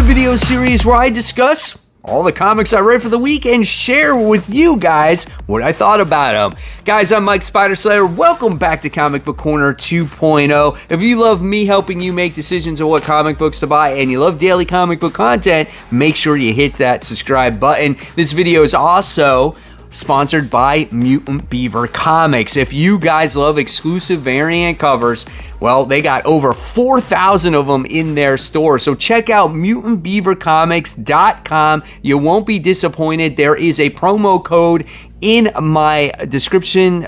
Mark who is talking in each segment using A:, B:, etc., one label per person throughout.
A: video series where I discuss all the comics I read for the week and share with you guys what I thought about them. Guys, I'm Mike Spider Slayer. Welcome back to Comic Book Corner 2.0. If you love me helping you make decisions on what comic books to buy and you love daily comic book content, make sure you hit that subscribe button. This video is also sponsored by Mutant Beaver Comics. If you guys love exclusive variant covers, well, they got over 4,000 of them in their store. So check out mutantbeavercomics.com. You won't be disappointed. There is a promo code in my description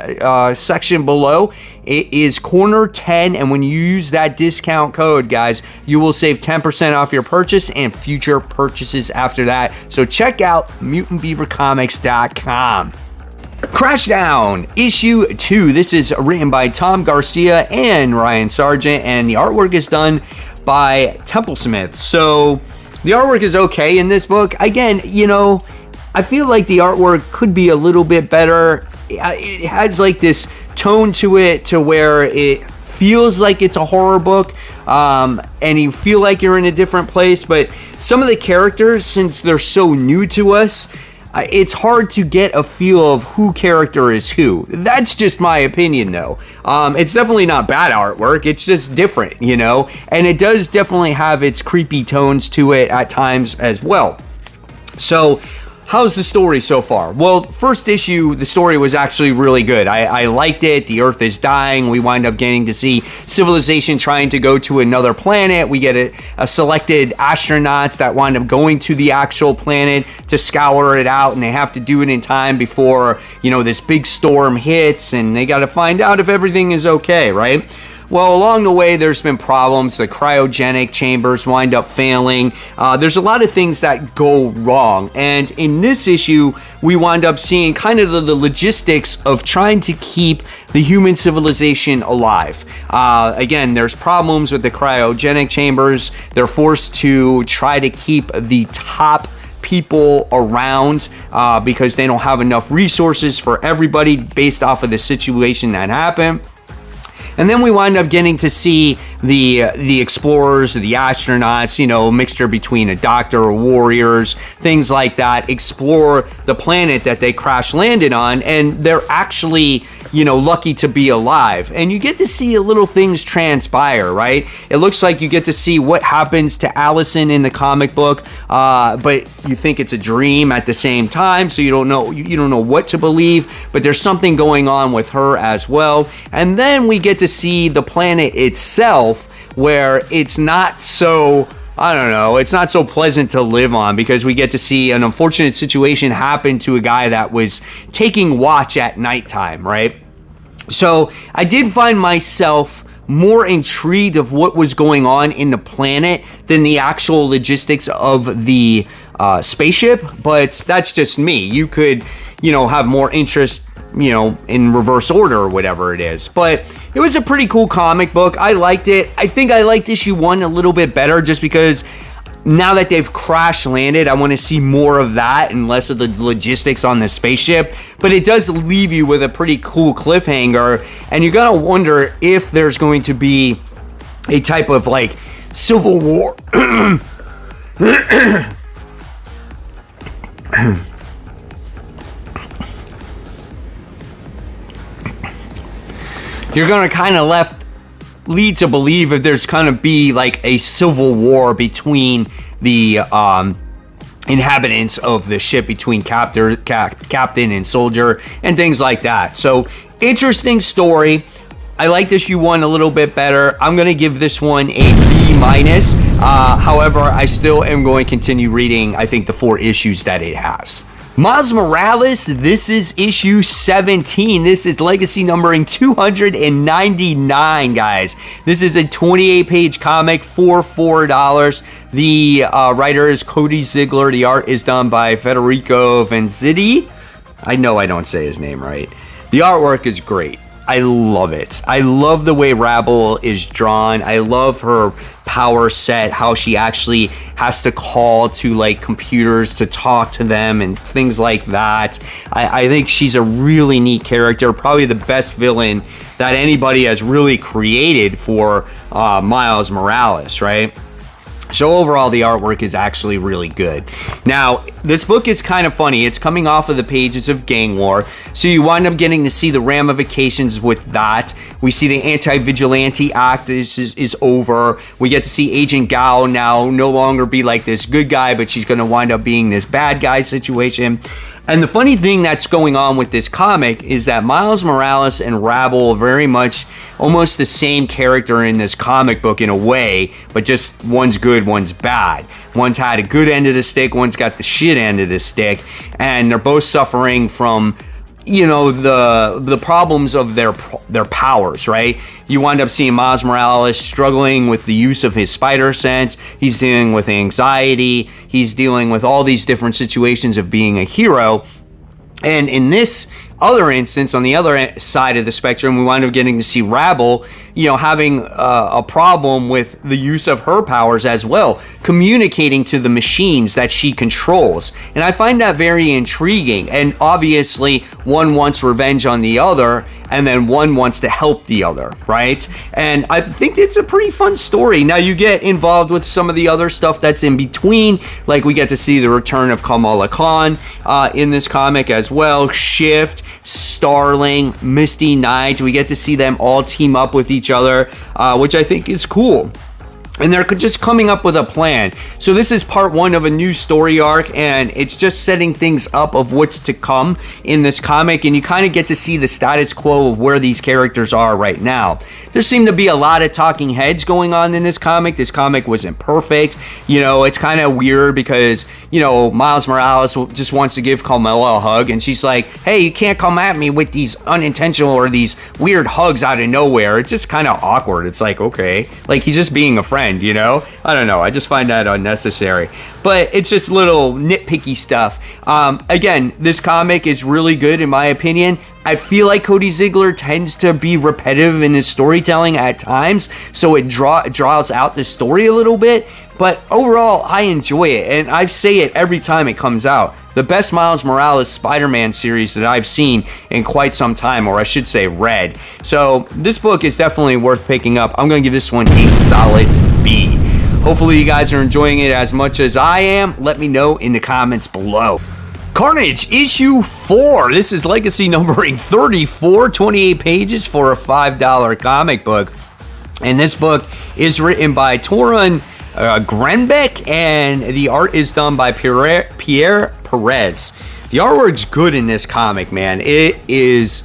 A: section below. It is Corner10, and when you use that discount code, guys, you will save 10% off your purchase and future purchases after that. So check out mutantbeavercomics.com. Crashdown issue 2. This is written by Tom Garcia and Ryan Sargent, and the artwork is done by Templesmith. So the artwork is okay in this book. Again, you know, I feel like the artwork could be a little bit better. It has like this tone to it to where it feels like it's a horror book, and you feel like you're in a different place. But some of the characters, since they're so new to us, it's hard to get a feel of who character is who. That's just my opinion, though. It's definitely not bad artwork. It's just different, you know? And it does definitely have its creepy tones to it at times as well. So how's the story so far? Well, first issue, the story was actually really good. I liked it. The Earth is dying. We wind up getting to see civilization trying to go to another planet. We get a selected astronauts that wind up going to the actual planet to scour it out, and they have to do it in time before, you know, this big storm hits, and they got to find out if everything is okay, right? Well, along the way, there's been problems. The cryogenic chambers wind up failing. There's a lot of things that go wrong. And in this issue, we wind up seeing kind of the logistics of trying to keep the human civilization alive. Again, there's problems with the cryogenic chambers. They're forced to try to keep the top people around because they don't have enough resources for everybody based off of the situation that happened. And then we wind up getting to see the explorers, the astronauts, you know, mixture between a doctor or warriors, things like that, explore the planet that they crash landed on, and they're actually, you know, lucky to be alive. And you get to see little things transpire, right? It looks like you get to see what happens to Allison in the comic book, but you think it's a dream at the same time, so you don't know what to believe, but there's something going on with her as well. And then we get to see the planet itself, where it's not so, I don't know, it's not so pleasant to live on, because we get to see an unfortunate situation happen to a guy that was taking watch at nighttime, right? So I did find myself more intrigued of what was going on in the planet than the actual logistics of the spaceship, but that's just me. You could, you know, have more interest, you know, in reverse order or whatever it is. But it was a pretty cool comic book. I liked it. I think I liked issue 1 a little bit better, just because now that they've crash landed, I want to see more of that and less of the logistics on the spaceship. But it does leave you with a pretty cool cliffhanger, and you're gonna wonder if there's going to be a type of like civil war. You're gonna kind of lead to believe if there's gonna be like a civil war between the inhabitants of the ship, between captain and soldier and things like that. So interesting story. I like issue 1 a little bit better. I'm gonna give this one a B-. However, I still am going to continue reading, I think, the 4 issues that it has. Miles Morales, this is issue 17. This is legacy numbering 299, guys. This is a 28-page comic for $4. The writer is Cody Ziegler. The art is done by Federico Vanzetti. I know I don't say his name right. The artwork is great. I love it. I love the way Rabble is drawn. I love her power set, how she actually has to call to like computers to talk to them and things like that. I think she's a really neat character, probably the best villain that anybody has really created for Miles Morales, right? So overall, the artwork is actually really good. Now, this book is kind of funny. It's coming off of the pages of Gang War, so you wind up getting to see the ramifications with that. We see the anti-vigilante act is over. We get to see Agent Gao now no longer be like this good guy, but she's going to wind up being this bad guy situation. And the funny thing that's going on with this comic is that Miles Morales and Rabble are very much almost the same character in this comic book in a way, but just one's good, one's bad. One's had a good end of the stick, one's got the shit end of the stick, and they're both suffering from, you know, the problems of their powers, right? You wind up seeing Miles Morales struggling with the use of his spider sense. He's dealing with anxiety. He's dealing with all these different situations of being a hero. And in this other instance, on the other side of the spectrum, we wind up getting to see Rabble, you know, having a problem with the use of her powers as well, communicating to the machines that she controls. And I find that very intriguing. And obviously, one wants revenge on the other, and then one wants to help the other, right? And I think it's a pretty fun story. Now, you get involved with some of the other stuff that's in between, like we get to see the return of Kamala Khan in this comic as well, Shift, Starling, Misty Knight. We get to see them all team up with each other, which I think is cool. And they're just coming up with a plan. So this is part one of a new story arc, and it's just setting things up of what's to come in this comic, and you kind of get to see the status quo of where these characters are right now. There seem to be a lot of talking heads going on in this comic. This comic wasn't perfect. You know, it's kind of weird because, you know, Miles Morales just wants to give Kamala a hug, and she's like, hey, you can't come at me with these unintentional or these weird hugs out of nowhere. It's just kind of awkward. It's like, okay, like he's just being a friend, you know? I don't know. I just find that unnecessary. But it's just little nitpicky stuff. Again, this comic is really good in my opinion. I feel like Cody Ziegler tends to be repetitive in his storytelling at times, so it draws out the story a little bit. But overall, I enjoy it, and I say it every time it comes out. The best Miles Morales Spider-Man series that I've seen in quite some time, or I should say read. So this book is definitely worth picking up. I'm going to give this one a solid B. Hopefully you guys are enjoying it as much as I am. Let me know in the comments below. Carnage issue 4. This is legacy numbering 34, 28 pages for a $5 comic book. And this book is written by Torun Grenbeck, and the art is done by Pierre Perez. The artwork's good in this comic, man. It is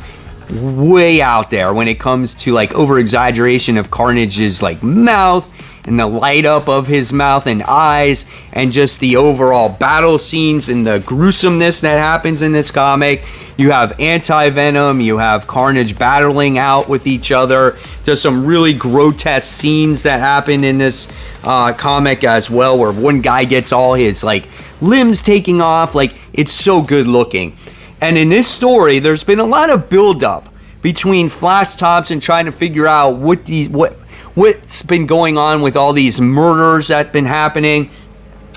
A: way out there when it comes to like over exaggeration of Carnage's like mouth and the light up of his mouth and eyes, and just the overall battle scenes and the gruesomeness that happens in this comic. You have Anti-Venom, you have Carnage battling out with each other. There's some really grotesque scenes that happen in this comic as well, where one guy gets all his like limbs taking off. Like, it's so good looking. And in this story, there's been a lot of build-up between Flash Thompson trying to figure out what's been going on with all these murders that have been happening.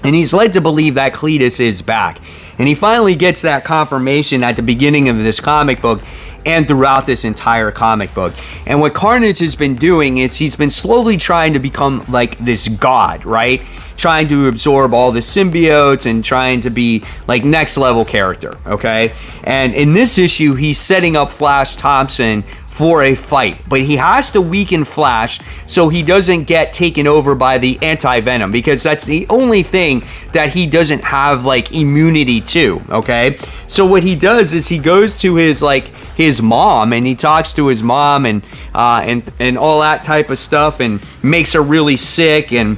A: And he's led to believe that Cletus is back. And he finally gets that confirmation at the beginning of this comic book and throughout this entire comic book. And what Carnage has been doing is he's been slowly trying to become like this god, right? Trying to absorb all the symbiotes and trying to be like next level character, okay? And in this issue, he's setting up Flash Thompson for a fight, but he has to weaken Flash so he doesn't get taken over by the Anti-Venom, because that's the only thing that he doesn't have like immunity to, okay? So what he does is he goes to his mom, and he talks to his mom and all that type of stuff, and makes her really sick, and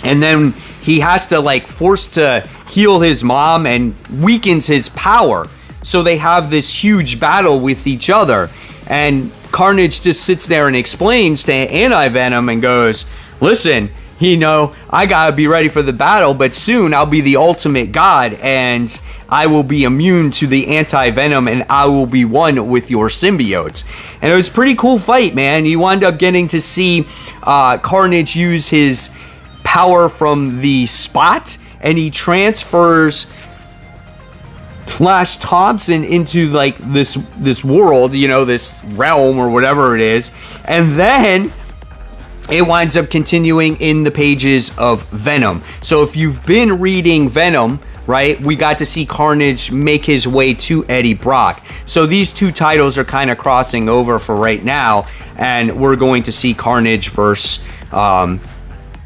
A: then he has to like force to heal his mom and weakens his power. So they have this huge battle with each other. And Carnage just sits there and explains to Anti-Venom and goes, listen, you know, I gotta be ready for the battle, but soon I'll be the ultimate god, and I will be immune to the Anti-Venom, and I will be one with your symbiotes. And it was a pretty cool fight, man. You wind up getting to see Carnage use his power from the spot, and he transfers Flash Thompson into like this world, you know, this realm or whatever it is, and then it winds up continuing in the pages of Venom. So if you've been reading Venom, right, we got to see Carnage make his way to Eddie Brock. So these two titles are kind of crossing over for right now, and we're going to see Carnage versus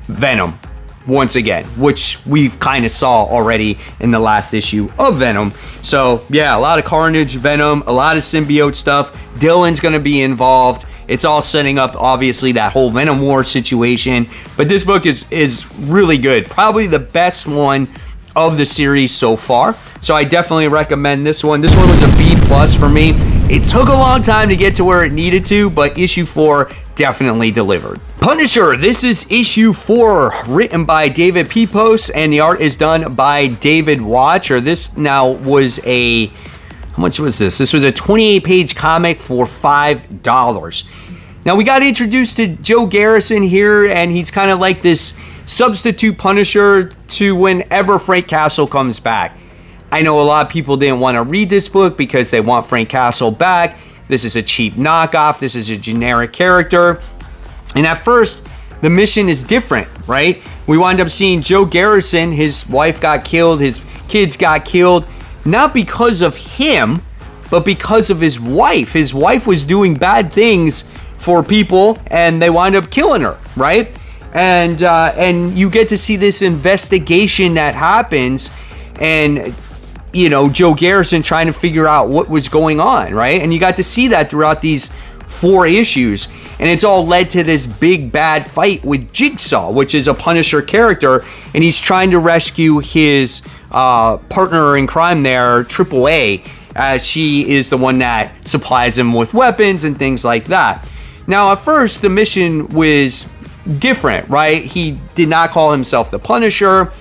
A: Venom once again, which we've kind of saw already in the last issue of Venom. So yeah, a lot of Carnage, Venom, a lot of symbiote stuff. Dylan's going to be involved. It's all setting up, obviously, that whole Venom War situation. But this book is really good. Probably the best one of the series so far. So I definitely recommend this one. This one was a B+ for me. It took a long time to get to where it needed to, but issue 4 definitely delivered. Punisher, this is issue 4, written by David Pepose, and the art is done by David Watcher. This now was a... How much was this? This was a 28-page comic for $5. Now, we got introduced to Joe Garrison here, and he's kind of like this substitute Punisher to whenever Frank Castle comes back. I know a lot of people didn't want to read this book because they want Frank Castle back. This is a cheap knockoff. This is a generic character. And at first, the mission is different, right? We wind up seeing Joe Garrison. His wife got killed. His kids got killed. Not because of him, but because of his wife. His wife was doing bad things for people, and they wind up killing her, right? And you get to see this investigation that happens, and you know, Joe Garrison trying to figure out what was going on, right? And you got to see that throughout these 4 issues, and it's all led to this big bad fight with Jigsaw, which is a Punisher character, and he's trying to rescue his partner in crime there, Triple A, as she is the one that supplies him with weapons and things like that. Now, at first, the mission was different, right? He did not call himself the Punisher,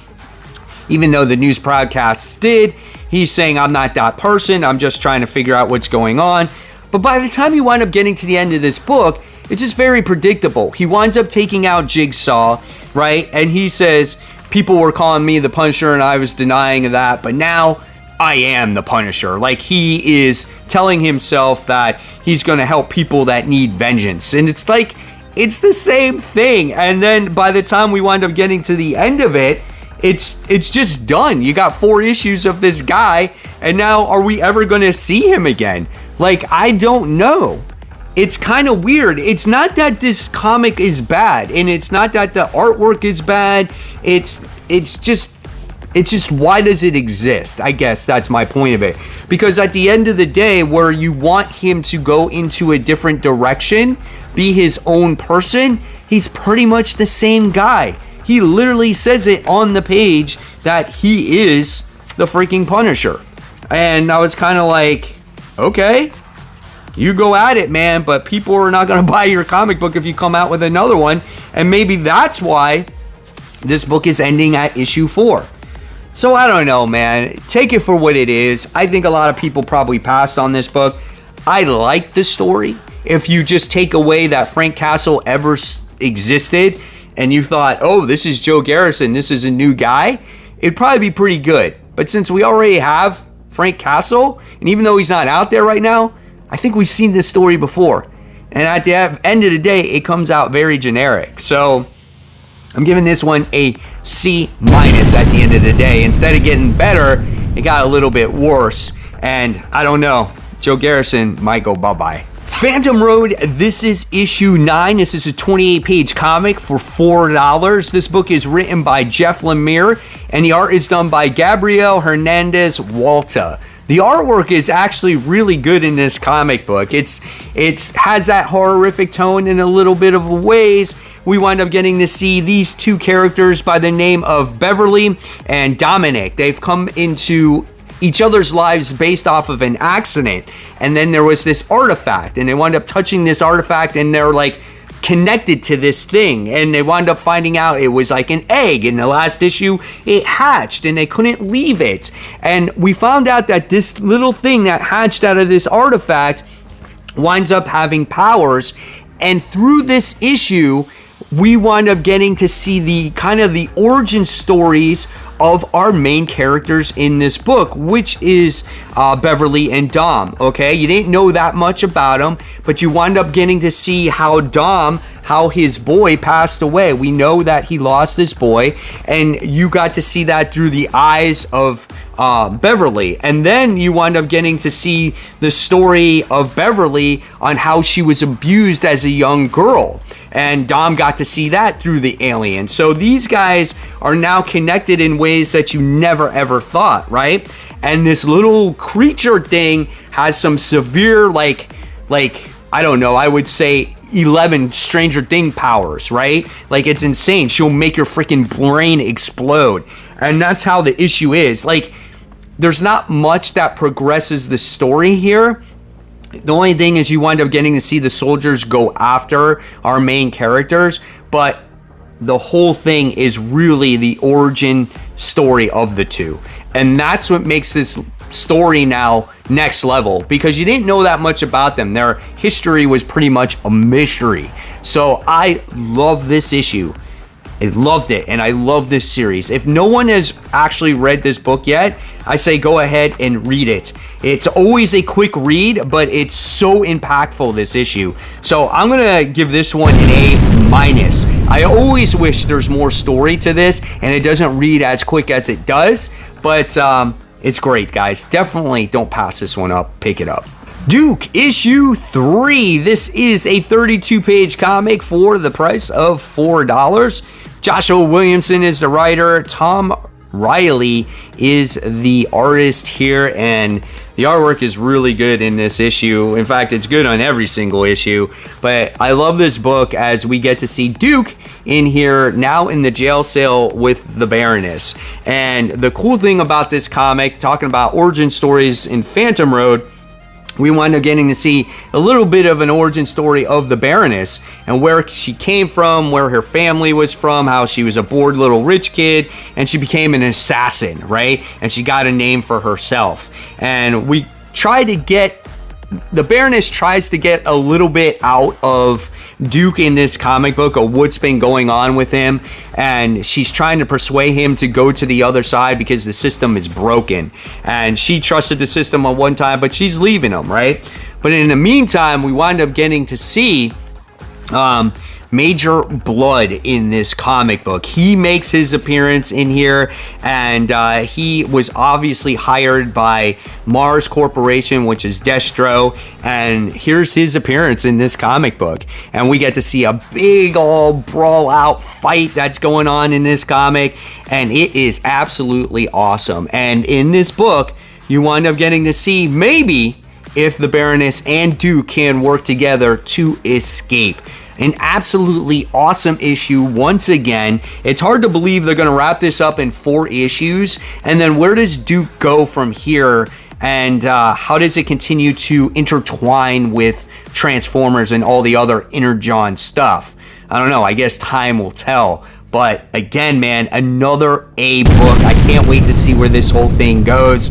A: even though the news broadcasts did. He's saying, I'm not that person. I'm just trying to figure out what's going on. But by the time you wind up getting to the end of this book, it's just very predictable. He winds up taking out Jigsaw, right? And he says, people were calling me the Punisher and I was denying that, but now I am the Punisher. Like, he is telling himself that he's going to help people that need vengeance. And it's like, it's the same thing. And then by the time we wind up getting to the end of it, it's just done. You got 4 issues of this guy, and now are we ever going to see him again? Like, I don't know. It's kind of weird. It's not that this comic is bad, and it's not that the artwork is bad. It's just why does it exist? I guess that's my point of it. Because at the end of the day, where you want him to go into a different direction, be his own person, he's pretty much the same guy. He literally says it on the page that he is the freaking Punisher. And I was kind of like, okay, you go at it, man, but people are not going to buy your comic book if you come out with another one. And maybe that's why this book is ending at issue 4. So I don't know, man. Take it for what it is. I think a lot of people probably passed on this book. I like the story. If you just take away that Frank Castle ever existed and you thought, oh, this is Joe Garrison, this is a new guy, it'd probably be pretty good. But since we already have Frank Castle, and even though he's not out there right now, I think we've seen this story before. And at the end of the day, it comes out very generic. So I'm giving this one a C- at the end of the day. Instead of getting better, it got a little bit worse. And I don't know, Joe Garrison might go bye-bye. Phantom Road, this is issue 9. This is a 28-page comic for $4. This book is written by Jeff Lemire, and the art is done by Gabriel Hernandez Walta. The artwork is actually really good in this comic book. It has that horrific tone in a little bit of ways. We wind up getting to see these 2 characters by the name of Beverly and Dominic. They've come into each other's lives based off of an accident, and then there was this artifact, and they wound up touching this artifact, and they're like connected to this thing, and they wound up finding out it was like an egg. In the last issue, it hatched, and they couldn't leave it, and we found out that this little thing that hatched out of this artifact winds up having powers, and through this issue, we wind up getting to see the kind of the origin stories of our main characters in this book, which is Beverly and Dom. Okay, you didn't know that much about them, but you wind up getting to see how Dom how his boy passed away. We know that he lost his boy, and you got to see that through the eyes of Beverly. And then you wind up getting to see the story of Beverly on how she was abused as a young girl. And Dom got to see that through the alien. So these guys are now connected in ways that you never ever thought, right? And this little creature thing has some severe, like I don't know, I would say 11 Stranger Thing powers, right? Like, it's insane. She'll make your freaking brain explode. And that's how the issue is. Like, there's not much that progresses the story here. The only thing is you wind up getting to see the soldiers go after our main characters, but the whole thing is really the origin story of the two. And that's what makes this story now next level, because you didn't know that much about them. Their history was pretty much a mystery. So I love this issue. I loved it, and I love this series. If no one has actually read this book yet, I say go ahead and read it. It's always a quick read, but it's so impactful, this issue. So I'm gonna give this one an A-. I always wish there's more story to this, and it doesn't read as quick as it does, but it's great, guys. Definitely don't pass this one up. Pick it up. Duke, issue 3. This is a 32-page comic for the price of $4. Joshua Williamson is the writer. Tom Riley is the artist here, and the artwork is really good in this issue. In fact, it's good on every single issue, but I love this book as we get to see Duke in here now in the jail cell with the Baroness. And the cool thing about this comic, talking about origin stories in Phantom Road, we wind up getting to see a little bit of an origin story of the Baroness and where she came from, where her family was from, how she was a bored little rich kid, and she became an assassin, right? And she got a name for herself. And we try to get, the Baroness tries to get a little bit out of Duke in this comic book of what's been going on with him, and she's trying to persuade him to go to the other side because the system is broken, and she trusted the system at one time, but she's leaving him, right? But in the meantime, we wind up getting to see Major Blood in this comic book. He makes his appearance in here, and he was obviously hired by Mars Corporation, which is Destro, and here's his appearance in this comic book. And we get to see a big old brawl out fight that's going on in this comic, and it is absolutely awesome. And in this book, you wind up getting to see maybe if the Baroness and Duke can work together to escape. An absolutely awesome issue once again. It's hard to believe they're going to wrap this up in 4 issues. And then where does Duke go from here? And how does it continue to intertwine with Transformers and all the other Energon stuff? I don't know. I guess time will tell. But again, man, another A book. I can't wait to see where this whole thing goes.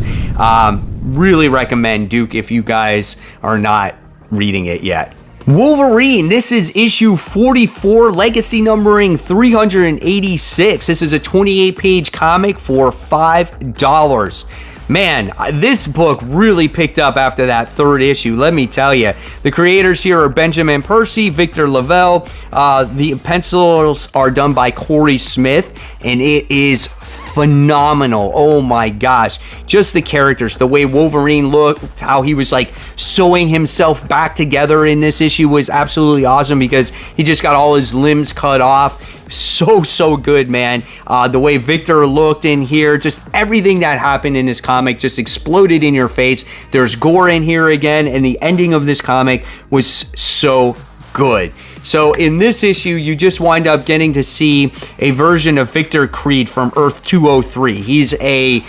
A: Really recommend Duke if you guys are not reading it yet. Wolverine, this is issue 44, legacy numbering 386. This is a 28-page comic for $5. Man, this book really picked up after that 3rd issue, let me tell you. The creators here are Benjamin Percy, Victor Lavelle. The pencils are done by Corey Smith, and it is phenomenal. Oh my gosh. Just the characters, the way Wolverine looked, how he was like sewing himself back together in this issue was absolutely awesome because he just got all his limbs cut off. So good, man. The way Victor looked in here, just everything that happened in this comic just exploded in your face. There's gore in here again, and the ending of this comic was so good. So in this issue, you just wind up getting to see a version of Victor Creed from Earth 203. He's a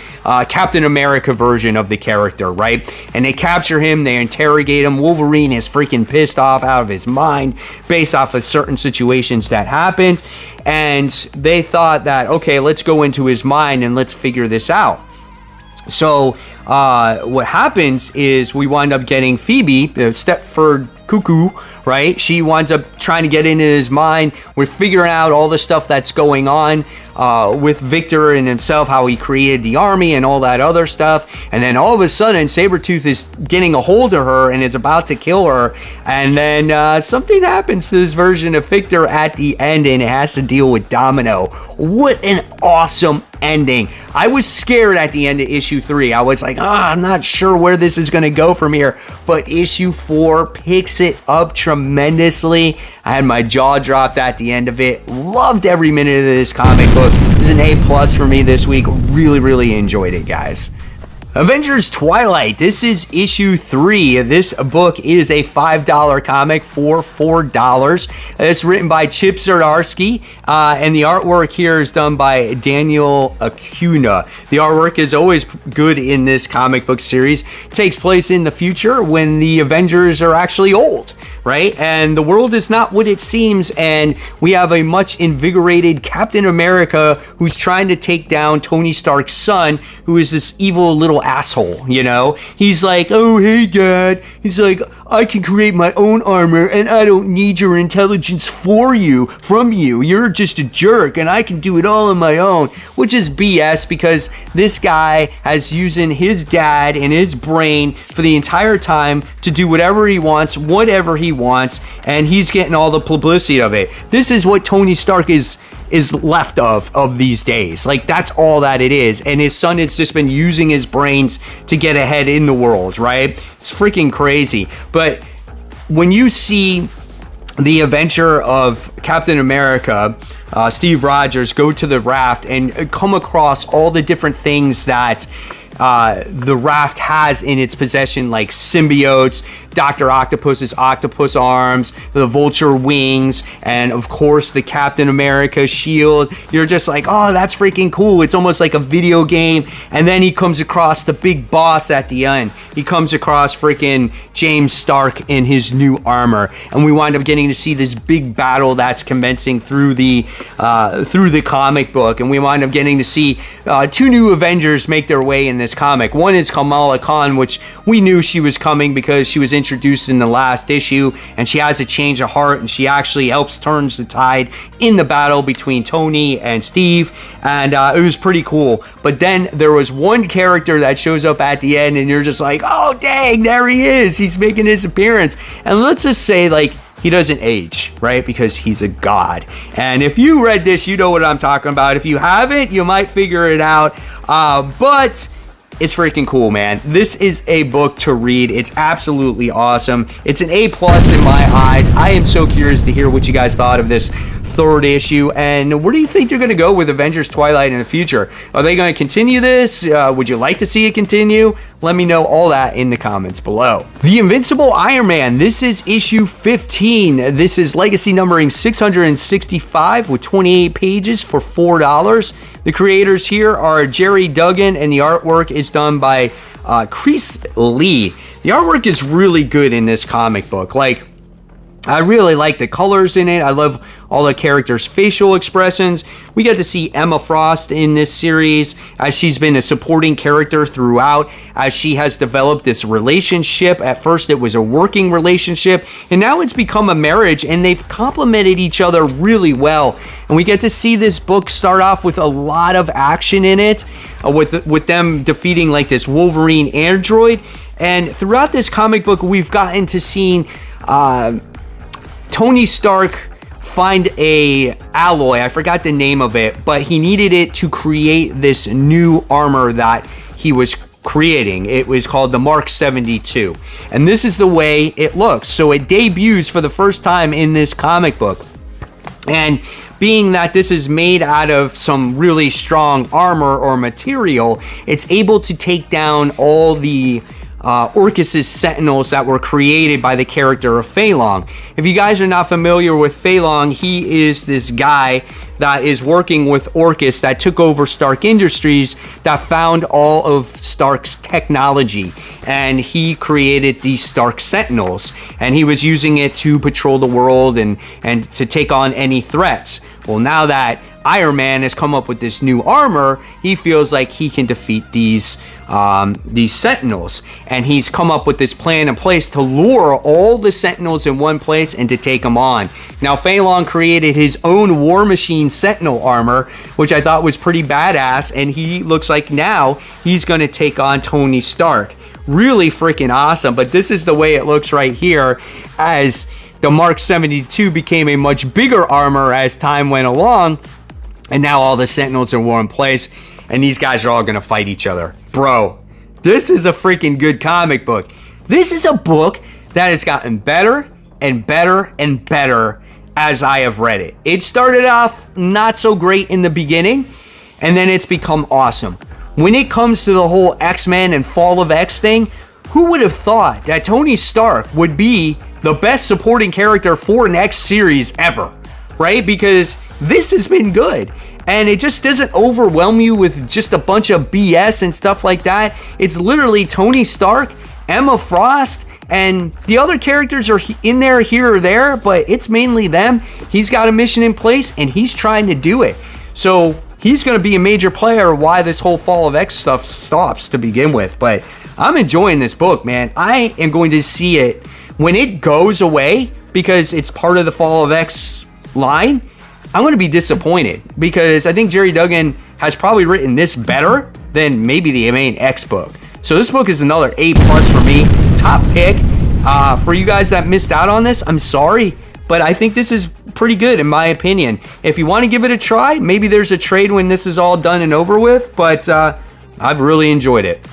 A: Captain America version of the character, right? And they capture him, they interrogate him. Wolverine is freaking pissed off out of his mind based off of certain situations that happened. And they thought that, okay, let's go into his mind and let's figure this out. So what happens is we wind up getting Phoebe, the Stepford Cuckoo, right? She winds up trying to get into his mind. We're figuring out all the stuff that's going on with Victor and himself, how he created the army and all that other stuff. And then all of a sudden, Sabertooth is getting a hold of her and is about to kill her. And then something happens to this version of Victor at the end, and it has to deal with Domino. What an awesome ending. I was scared at the end of issue 3. I was like, I'm not sure where this is going to go from here. But issue 4 picks it up tremendously. I had my jaw dropped at the end of it. Loved every minute of this comic book. It was an A+ for me this week. Really, really enjoyed it, guys. Avengers Twilight. This is issue 3. This book is a $5 comic for $4. It's written by Chip Zdarsky, and the artwork here is done by Daniel Acuna. The artwork is always good in this comic book series. It takes place in the future when the Avengers are actually old, right? And the world is not what it seems, and we have a much invigorated Captain America who's trying to take down Tony Stark's son, who is this evil little asshole, you know? He's like, oh, hey, Dad. He's like, I can create my own armor, and I don't need your intelligence from you. You're just a jerk, and I can do it all on my own, which is BS, because this guy has using his dad and his brain for the entire time to do whatever he wants, whatever he wants, and he's getting all the publicity of it. This is what Tony Stark is left of these days. Like, that's all that it is. And his son has just been using his brains to get ahead in the world, right? It's freaking crazy. But when you see the adventure of Captain America, Steve Rogers, go to the raft and come across all the different things that the raft has in its possession, like symbiotes, Dr. Octopus's octopus arms, the Vulture wings, and of course the Captain America shield. You're just like, oh, that's freaking cool. It's almost like a video game. And then he comes across the big boss at the end. He comes across freaking James Stark in his new armor, and we wind up getting to see this big battle that's commencing through the comic book, and we wind up getting to see 2 new Avengers make their way in this comic. One is Kamala Khan, which we knew she was coming because she was introduced in the last issue, and she has a change of heart, and she actually helps turns the tide in the battle between Tony and Steve, and it was pretty cool. But then there was one character that shows up at the end, and you're just like, oh dang, there he is, he's making his appearance. And let's just say, like, he doesn't age, right? Because he's a god. And if you read this, you know what I'm talking about. If you haven't, you might figure it out. But it's freaking cool, man. This is a book to read. It's absolutely awesome. It's an A+ in my eyes. I am so curious to hear what you guys thought of this 3rd issue, and where do you think they're going to go with Avengers Twilight in the future? Are they going to continue this? Would you like to see it continue? Let me know all that in the comments below. The Invincible Iron Man. This is issue 15. This is legacy numbering 665 with 28 pages for $4. The creators here are Jerry Duggan, and the artwork is done by Chris Lee. The artwork is really good in this comic book. Like, I really like the colors in it. I love all the characters' facial expressions. We get to see Emma Frost in this series, as she's been a supporting character throughout, as she has developed this relationship. At first it was a working relationship, and now it's become a marriage, and they've complemented each other really well. And we get to see this book start off with a lot of action in it, with them defeating like this Wolverine android. And throughout this comic book, we've gotten to see Tony Stark find a alloy. I forgot the name of it, but he needed it to create this new armor that he was creating. It was called the Mark 72, and this is the way it looks. So it debuts for the first time in this comic book, and being that this is made out of some really strong armor or material, it's able to take down all the Orcus's Sentinels that were created by the character of Fei Long. If you guys are not familiar with Fei Long, he is this guy that is working with Orcus that took over Stark Industries, that found all of Stark's technology, and he created the Stark Sentinels, and he was using it to patrol the world and to take on any threats. Well, now that Iron Man has come up with this new armor, he feels like he can defeat these Sentinels. And he's come up with this plan in place to lure all the Sentinels in one place and to take them on. Now, Fei Long created his own War Machine Sentinel armor, which I thought was pretty badass, and he looks like now he's going to take on Tony Stark. Really freaking awesome. But this is the way it looks right here, as the Mark 72 became a much bigger armor as time went along. And now all the Sentinels are in one place, and these guys are all going to fight each other. Bro, this is a freaking good comic book. This is a book that has gotten better and better and better as I have read it. It started off not so great in the beginning, and then it's become awesome. When it comes to the whole X-Men and Fall of X thing, who would have thought that Tony Stark would be the best supporting character for an X series ever, right? Because this has been good, and it just doesn't overwhelm you with just a bunch of BS and stuff like that. It's literally Tony Stark, Emma Frost, and the other characters are in there here or there, but it's mainly them. He's got a mission in place, and he's trying to do it. So he's going to be a major player why this whole Fall of X stuff stops to begin with. But I'm enjoying this book, man. I am going to see it when it goes away, because it's part of the Fall of X line. I'm going to be disappointed, because I think Jerry Duggan has probably written this better than maybe the main X book. So this book is another A+ for me. Top pick. For you guys that missed out on this, I'm sorry, but I think this is pretty good in my opinion. If you want to give it a try, maybe there's a trade when this is all done and over with, but I've really enjoyed it.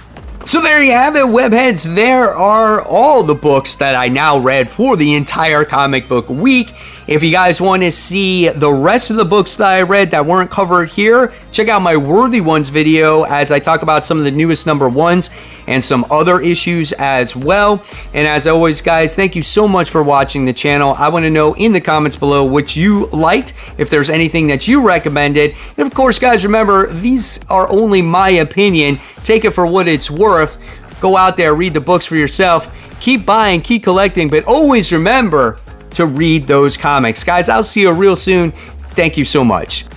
A: So there you have it, webheads. There are all the books that I now read for the entire comic book week. If you guys want to see the rest of the books that I read that weren't covered here, check out my Worthy Ones video as I talk about some of the newest #1s and some other issues as well. And as always, guys, thank you so much for watching the channel. I want to know in the comments below what you liked, if there's anything that you recommended. And of course, guys, remember, these are only my opinion. Take it for what it's worth. Go out there, read the books for yourself. Keep buying, keep collecting, but always remember to read those comics. Guys, I'll see you real soon. Thank you so much.